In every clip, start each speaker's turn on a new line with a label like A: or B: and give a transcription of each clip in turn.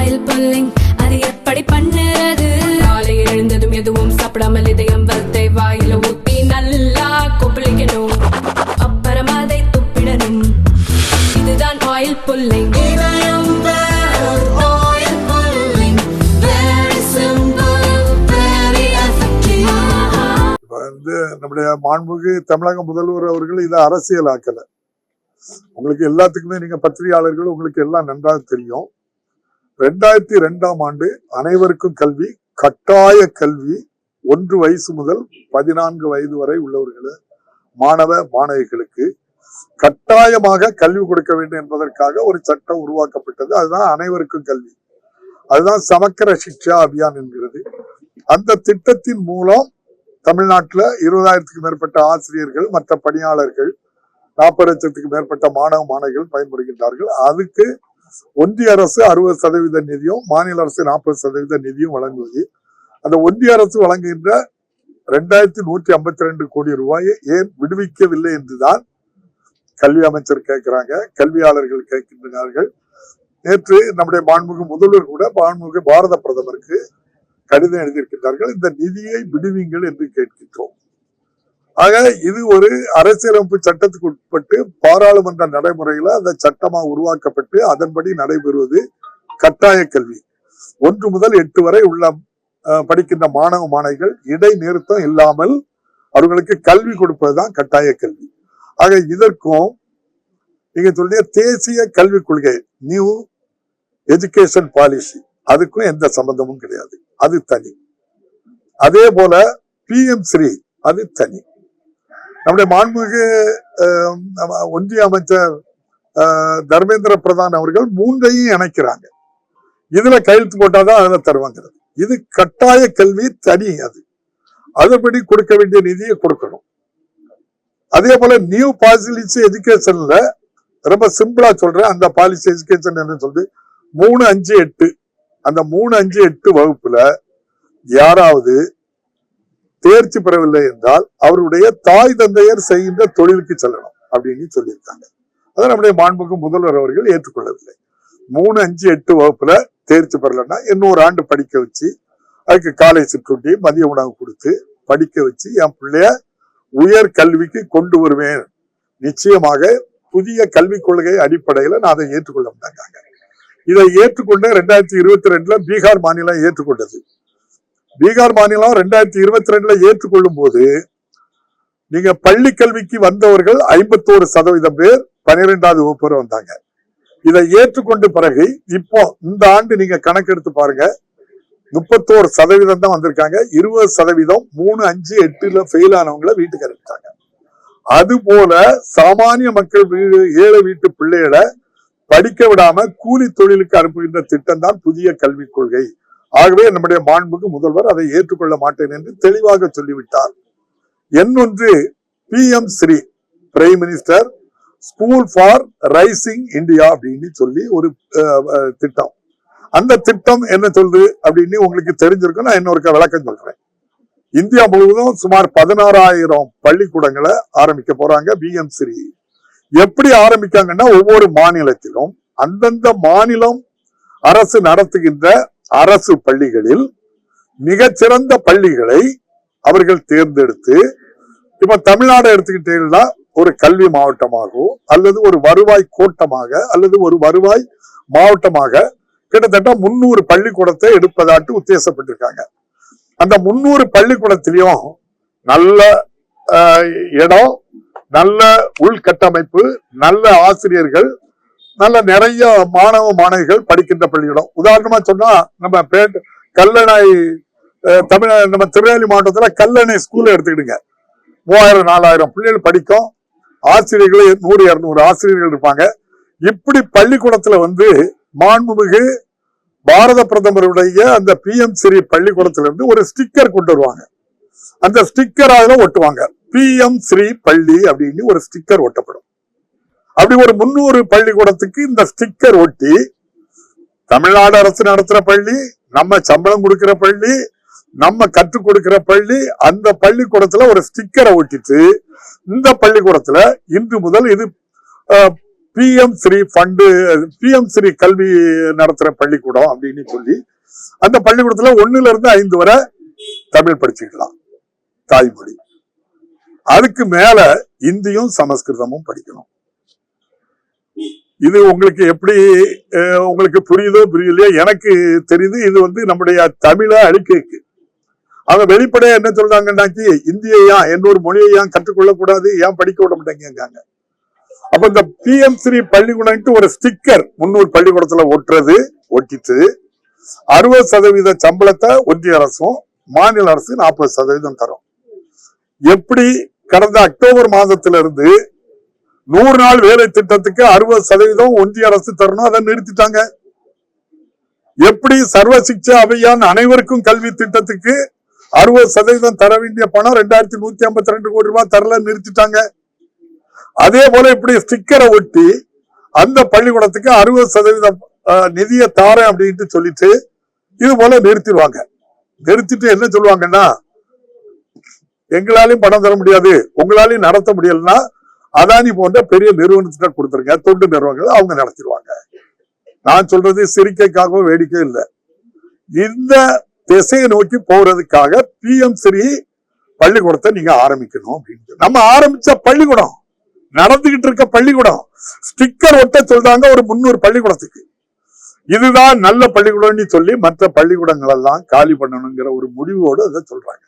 A: Oil pulling அது எப்படி பண்ணுறது? காலையில் எழுந்ததும் எதுவும் சாப்பிடாமல் இதயம் வளத்தை வாயில ஊத்தி நல்லா கொப்பளிக்கணும், அப்புறம் அதை துப்பிடணும். இதுதான் ஆயில் புல்லிங்.
B: நம்முடைய மாண்புமிகு தமிழக முதல்வர் அவர்கள் இதை அரசியலாக்கல. உங்களுக்கு எல்லாத்துக்குமே நீங்க பத்திரிகையாளர்கள் உங்களுக்கு எல்லாம் நன்றாக தெரியும். 2002ஆம் ஆண்டு அனைவருக்கும் கல்வி, கட்டாய கல்வி 1 வயசு முதல் 14 வயது வரை உள்ளவர்கள் மாணவ மாணவிகளுக்கு கட்டாயமாக கல்வி கொடுக்க வேண்டும் என்பதற்காக ஒரு சட்டம் உருவாக்கப்பட்டது. அதுதான் அனைவருக்கும் கல்வி, அதுதான் சமக்கர சிக்ஷா அபியான் என்கிறது. அந்த திட்டத்தின் மூலம் தமிழ்நாட்டில் 20,000க்கு மேற்பட்ட ஆசிரியர்கள், மற்ற பணியாளர்கள், 40 லட்சத்துக்கு மேற்பட்ட மாணவ மாணவிகள் பயன்படுகின்றார்கள். அதுக்கு ஒன்றிய அரசு 60% நிதியும் மாநில அரசு 40% நிதியும் வழங்குவது. அந்த ஒன்றிய அரசு வழங்குகின்ற 2152 கோடி ரூபாயை ஏன் விடுவிக்கவில்லை என்றுதான் கல்வி அமைச்சர் கேட்கிறாங்க, கல்வியாளர்கள் கேட்கின்றார்கள். நேற்று நம்முடைய மாண்புமிகு முதல்வர் கூட மாண்புமிகு பாரத பிரதமருக்கு கடிதம் எழுதியிருக்கிறார்கள், இந்த நிதியை விடுவீங்கள் என்று கேட்கின்றோம். ஆக இது ஒரு அரசியலமைப்பு சட்டத்துக்கு உட்பட்டு பாராளுமன்ற நடைமுறையில அந்த சட்டமா உருவாக்கப்பட்டு அதன்படி நடைபெறுவது கட்டாய கல்வி. 1 முதல் 8 வரை உள்ள படிக்கின்ற மாணவ மாணவிகள் இடைநிறுத்தம் இல்லாமல் அவர்களுக்கு கல்வி கொடுப்பதுதான் கட்டாய கல்வி. ஆக இதற்கும் நீங்க சொல்லிய தேசிய கல்விக் கொள்கை, நியூ எஜுகேஷன் பாலிசி, அதுக்கும் எந்த சம்பந்தமும் கிடையாது, அது தனி. அதே போல PM ஸ்ரீ அது தனி. நம்முடைய மாண்புமிகு ஒன்றிய அமைச்சர் தர்மேந்திர பிரதான் அவர்கள் 3ஐயும் இணைக்கிறாங்க. இதுல கையெழுத்து போட்டாதான் அதுல தருவாங்கிறது. இது கட்டாய கல்வி தனி, அதுபடி கொடுக்க வேண்டிய நிதியை கொடுக்கணும். அதே போல நியூ பாலிசி எஜுகேஷன்ல ரொம்ப சிம்பிளா சொல்றேன், அந்த பாலிசி எஜுகேஷன் என்ன சொல்றது, 3, 5, 8 அந்த 3, 5, 8 வகுப்புல யாராவது தேர்ச்சி பெறவில்லை என்றால் அவருடைய தாய் தந்தையர் செய்கின்ற தொழிலுக்கு செல்லணும் அப்படின்னு சொல்லியிருக்காங்க. அதை நம்முடைய மாண்புமிகு முதல்வர் அவர்கள் ஏற்றுக்கொள்ளவில்லை. 3, 5, 8 வகுப்புல தேர்ச்சி பெறலைன்னா இன்னொரு ஆண்டு படிக்க வச்சு அதுக்கு காலை சிற்றுண்டி மதிய உணவு கொடுத்து படிக்க வச்சு என் பிள்ளைய உயர் கல்விக்கு கொண்டு வருவேன். நிச்சயமாக புதிய கல்விக் கொள்கை அடிப்படையில நான் அதை ஏற்றுக்கொள்ள மாட்டாங்க. இதை ஏற்றுக்கொண்டு 2022 பீகார் மாநிலம் ஏற்றுக்கொண்டது. பீகார் மாநிலம் 2022 ஏற்றுக்கொள்ளும் போது நீங்க பள்ளி கல்விக்கு வந்தவர்கள் 51% பேர் 12வது வகுப்பு வந்தாங்க. இதை ஏற்றுக்கொண்ட பிறகு இப்போ இந்த ஆண்டு நீங்க கணக்கெடுத்து பாருங்க, 31% தான் வந்திருக்காங்க. 20% 3, 5, 8 ஃபெயில் ஆனவங்களை வீட்டுக்கு அனுப்பிட்டாங்க. அது போல சாமானிய மக்கள் ஏழை வீட்டு பிள்ளைகளை படிக்க விடாம கூலி தொழிலுக்கு அனுப்புகின்ற திட்டம் தான் புதிய கல்விக் கொள்கை. ஆகவே நம்முடைய மாண்புக்கு முதல்வர் அதை ஏற்றுக்கொள்ள மாட்டேன் என்று தெளிவாக சொல்லிவிட்டார். இன்னொன்று PM Shri prime minister school for rising India அப்படின்னு சொல்லி ஒரு திட்டம். அந்த திட்டம் என்ன சொல்றது அப்படின்னு உங்களுக்கு தெரிஞ்சிருக்கும். நான் இன்னொரு விளக்கம் சொல்றேன். இந்தியா முழுவதும் சுமார் 16,000 பள்ளிக்கூடங்களை ஆரம்பிக்க போறாங்க PM ஸ்ரீ. எப்படி ஆரம்பிக்காங்கன்னா ஒவ்வொரு மாநிலத்திலும் அந்தந்த மாநிலம் அரசு நடத்துகின்ற அரசு பள்ளிகளில் மிகச்சிறந்த பள்ளிகளை அவர்கள் தேர்ந்தெடுத்து, இப்ப தமிழ்நாடு எடுத்துக்கிட்டீங்கன்னா ஒரு கல்வி மாவட்டமாகவோ அல்லது ஒரு வருவாய் கோட்டமாக அல்லது ஒரு வருவாய் மாவட்டமாக கிட்டத்தட்ட 300 பள்ளிக்கூடத்தை எடுப்பதாட்டு உத்தேசப்பட்டிருக்காங்க. அந்த 300 பள்ளிக்கூடத்திலையும் நல்ல இடம், நல்ல உள்கட்டமைப்பு, நல்ல ஆசிரியர்கள், நல்ல நிறைய மாணவ மாணவிகள் படிக்கின்ற பள்ளிக்கூடம். உதாரணமா சொன்னா நம்ம கல்லணை நம்ம திருநெல்வேலி மாவட்டத்துல கல்லணை ஸ்கூல்ல எடுத்துக்கிடுங்க. 3000 4000 பிள்ளைகள் படிக்கும். ஆசிரியர்கள் 100 200 ஆசிரியர்கள் இருப்பாங்க. இப்படி பள்ளிக்கூடத்துல மாண்புமிகு பாரத பிரதமருடைய அந்த PM ஸ்ரீ பள்ளிக்கூடத்துல இருந்து ஒரு ஸ்டிக்கர் கொண்டு வருவாங்க. அந்த ஸ்டிக்கர் அதுல ஒட்டுவாங்க, PM ஸ்ரீ பள்ளி அப்படின்னு ஒரு ஸ்டிக்கர் ஒட்டப்படும். அப்படி ஒரு 300 பள்ளிக்கூடத்துக்கு இந்த ஸ்டிக்கர் ஒட்டி தமிழ்நாடு அரசு நடத்துற பள்ளி, நம்ம சம்பளம் கொடுக்கிற பள்ளி, நம்ம கற்றுக் கொடுக்கிற பள்ளி, அந்த பள்ளிக்கூடத்துல ஒரு ஸ்டிக்கரை ஒட்டிட்டு இந்த பள்ளிக்கூடத்துல இன்று முதல் இது PM Shri fund, PM Shri கல்வி நடத்துற பள்ளிக்கூடம் அப்படின்னு சொல்லி அந்த பள்ளிக்கூடத்துல 1ல இருந்து 5 வரை தமிழ் படிச்சுக்கலாம் தாய்மொழி. அதுக்கு மேல இந்தியும் சமஸ்கிருதமும் படிக்கணும். இது உங்களுக்கு எப்படி உங்களுக்கு புரியுதோ புரியலையோ எனக்கு தெரியுது. இது நம்முடைய தமிழ அழிக்கைக்கு அவங்க வெளிப்படையா என்ன சொல்றாங்கன்னாக்கி இந்தியா இன்னொரு மொழியை ஏன் கற்றுக்கொள்ள கூடாது, ஏன் படிக்க விட மாட்டேங்காங்க. அப்ப இந்த PM ஸ்ரீ பள்ளிக்கூடம் ஒரு ஸ்டிக்கர் 300 பள்ளிக்கூடத்துல ஒட்டிட்டு 60% சம்பளத்தை ஒன்றிய அரசும் மாநில அரசு 40% தரும். எப்படி கடந்த அக்டோபர் மாதத்திலிருந்து 100 நாள் வேலை திட்டத்துக்கு 60% ஒன்றிய அரசு தரணும், அதை நிறுத்திட்டாங்க. எப்படி சர்வ சிக்ஷா அபியான் அனைவருக்கும் கல்வி திட்டத்துக்கு 60% தர வேண்டிய பணம் 2152 கோடி ரூபாய் தரல, நிறுத்திட்டாங்க. அதே போல இப்படி ஸ்டிக்கரை ஒட்டி அந்த பள்ளிக்கூடத்துக்கு 60% நிதியை தாரேன் அப்படின்ட்டு சொல்லிட்டு இது போல நிறுத்திடுவாங்க. நிறுத்திட்டு என்ன சொல்லுவாங்கன்னா, எங்களாலையும் பணம் தர முடியாது, உங்களாலையும் நடத்த முடியலன்னா அதானி போன்ற பெரிய நிறுவனத்திட்ட கொடுத்துருங்க, தொண்டு நிறுவனங்கள் அவங்க நடத்திடுவாங்க. நான் சொல்றது சிரிக்கைக்காகவும் வேடிக்கை இல்லை. இந்த திசையை நோக்கி போறதுக்காக PM ஸ்ரீ பள்ளிக்கூடத்தை நீங்க ஆரம்பிக்கணும் அப்படின்னு நம்ம ஆரம்பிச்ச பள்ளிக்கூடம், நடந்துகிட்டு இருக்க பள்ளிக்கூடம் ஸ்டிக்கர் ஒட்ட சொல்றாங்க ஒரு 300 பள்ளிக்கூடத்துக்கு. இதுதான் நல்ல பள்ளிக்கூடம்னு சொல்லி மற்ற பள்ளிக்கூடங்கள் எல்லாம் காலி பண்ணணுங்கிற ஒரு முடிவோடு அதை சொல்றாங்க.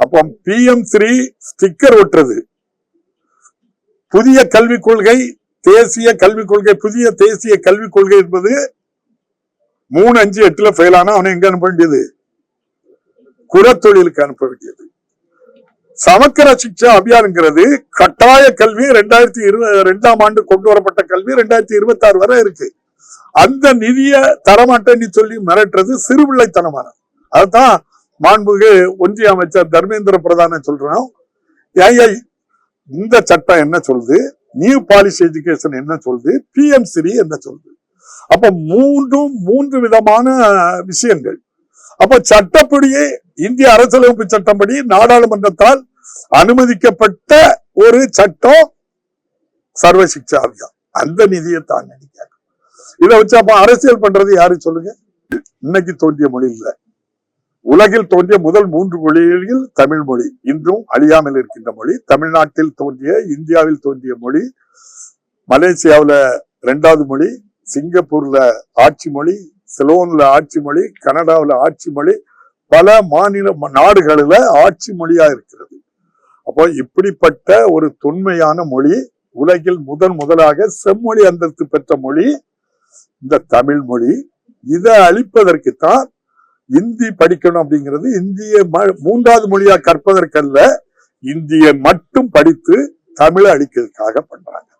B: அப்போ PM ஸ்ரீ ஸ்டிக்கர் ஒட்டுறது, புதிய கல்விக் கொள்கை, தேசிய கல்விக் கொள்கை, புதிய தேசிய கல்விக் கொள்கை என்பது 3, 5, 8ல ஃபெயில் ஆனா அவனை எங்க அனுப்ப வேண்டியது? குலத்தொழிலுக்கு அனுப்ப வேண்டியது. சமக்கர சிக்ஷா அபியான்ங்கிறது கட்டாய கல்வி 2022ஆம் ஆண்டு கொண்டு வரப்பட்ட கல்வி 2026 வரை இருக்கு. அந்த நிதியை தரமாட்டேன்னு சொல்லி மிரட்டுறது சிறுபிள்ளைத்தனமான. அதுதான் மாண்புமிகு ஒன்றிய அமைச்சர் தர்மேந்திர பிரதான் சொல்றோம். இந்த சட்டம் என்ன சொல்லுது, நியூ பாலிசி எஜுகேஷன் என்ன சொல்லுது, PM ஸ்ரீ என்ன சொல்லுது. அப்ப 3 விதமான விஷயங்கள். அப்ப சட்டப்படியே இந்திய அரசியலமைப்பு சட்டப்படி நாடாளுமன்றத்தால் அனுமதிக்கப்பட்ட ஒரு சட்டம் சர்வ சிக்ஷா அபியான். அந்த நிதியை தான் நினைக்காங்க. இதை வச்சு அப்ப அரசியல் பண்றது யாரு சொல்லுங்க? இன்னைக்கு தோன்றிய மொழி இல்ல, உலகில் தோன்றிய முதல் 3 மொழிகளில் தமிழ் மொழி இன்றும் அழியாமல் இருக்கின்ற மொழி. தமிழ்நாட்டில் தோன்றிய, இந்தியாவில் தோன்றிய மொழி, மலேசியாவில் 2வது மொழி, சிங்கப்பூர்ல ஆட்சி மொழி, சிலோன்ல ஆட்சி மொழி, கனடாவில் ஆட்சி மொழி, பல மாநில நாடுகளில் ஆட்சி மொழியா இருக்கிறது. அப்போ இப்படிப்பட்ட ஒரு தொன்மையான மொழி, உலகில் முதலாக செம்மொழி அந்தஸ்து பெற்ற மொழி இந்த தமிழ் மொழி. இதை அழிப்பதற்குத்தான் இந்தி படிக்கணும் அப்படிங்கிறது. இந்திய 3வது மொழியா கற்பதற்கல்ல, இந்திய மட்டும் படித்து தமிழை அழிக்கிறதுக்காக பண்றாங்க.